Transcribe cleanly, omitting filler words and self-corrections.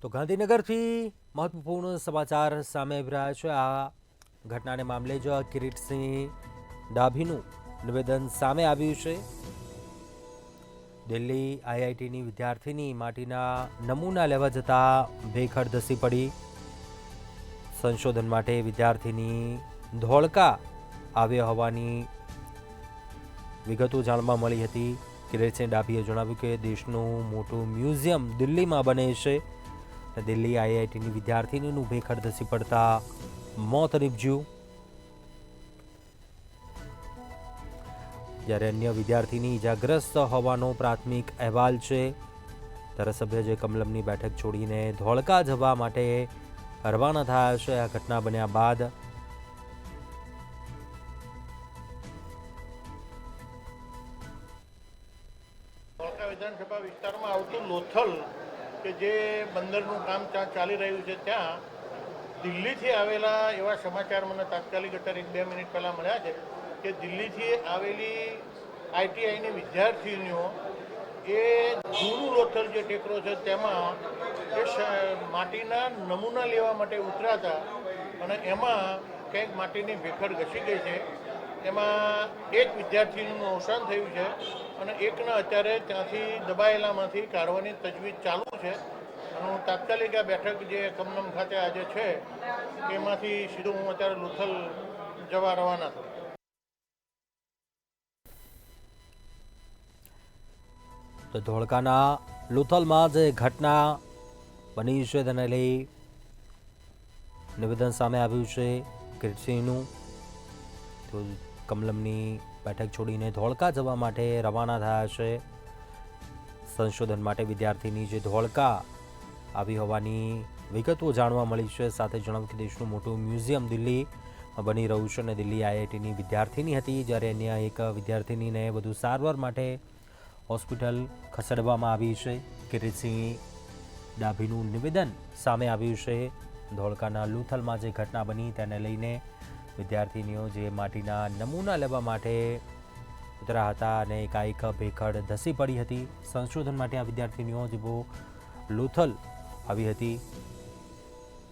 તો ગાંધીનગરથી મહત્વપૂર્ણ સમાચાર સામે આવી રહ્યા છે। આ ઘટનાને મામલે જ કિરીટસિંહ ડાભીનું નિવેદન સામે આવ્યું છે। દિલ્હી આઈઆઈટીની વિદ્યાર્થીની માટીના નમૂના લેવા જતાં ભેખડ ધસી પડી। સંશોધન માટે વિદ્યાર્થીની ધોળકા આવ્યા હોવાની વિગતો જાણવા મળી હતી। કિરીટસિંહ ડાભીએ જણાવ્યું કે દેશનું મોટું મ્યુઝિયમ દિલ્હીમાં બને છે। દિલ્હી આઈઆઈટીની વિદ્યાર્થીનીનું ભેખડ ધસી પડતા મોત નીપજ્યું, જ્યારે અન્ય વિદ્યાર્થીની ઇજાગ્રસ્ત હોવાનો પ્રાથમિક અહેવાલ છે। ધારાસભ્ય જે કમલમની બેઠક છોડીને ધોળકા જવા માટે રવાના થયા છે। આ ઘટના બન્યા બાદ ધોળકા વિધાનસભા વિસ્તારમાં આવતું લોથલ કે જે બંદરનું કામ ત્યાં ચાલી રહ્યું છે, ત્યાં દિલ્હીથી આવેલા એવા સમાચાર મને તાત્કાલિક અત્યારે 1-2 મિનિટ પહેલાં મળ્યા છે કે દિલ્હીથી આવેલી આઈટીઆઈની વિદ્યાર્થીનીઓ એ જૂનું લોથલ જે ટેકરો છે તેમાં એ માટીના નમૂના લેવા માટે ઉતર્યા હતા અને એમાં કંઈક માટીની ભેખડ ઘસી ગઈ છે। એમાં એક વિદ્યાર્થીનું અવસાન થયું છે અને એકને અત્યારે ત્યાંથી દબાયેલામાંથી કાઢવાની તજવીજ ચાલુ છે। અને હું તાત્કાલિક આ બેઠક જે કમલમ ખાતે આજે છે એમાંથી સીધું હું અત્યારે લોથલ જવા રવાના છું। તો ધોળકાના લોથલમાં જે ઘટના બની છે તેને લઈ નિવેદન સામે આવ્યું છે કિરીટસિંહનું। તો કમલમની બેઠક છોડીને ધોળકા જવા માટે રવાના થયા છે। સંશોધન માટે વિદ્યાર્થીની જે ધોળકા આવી હોવાની વિગતો જાણવા મળી છે। સાથે જણાવ્યું કે દેશનું મોટું મ્યુઝિયમ દિલ્હીમાં બની રહ્યું છે અને દિલ્હી આઈઆઈટીની વિદ્યાર્થીની હતી, જ્યારે અન્ય એક વિદ્યાર્થીનીને વધુ સારવાર માટે હોસ્પિટલ ખસેડવામાં આવી છે। કિરીટસિંહ ડાભીનું નિવેદન સામે આવ્યું છે। ધોળકાના લોથલમાં જે ઘટના બની તેને લઈને વિદ્યાર્થીનીઓ જે માટીના નમૂના લેવા માટે ઉતર્યા હતા અને એકાએક ભેખડ ધસી પડી હતી। સંશોધન માટે આ વિદ્યાર્થીનીઓ જેઓ લોથલ આવી હતી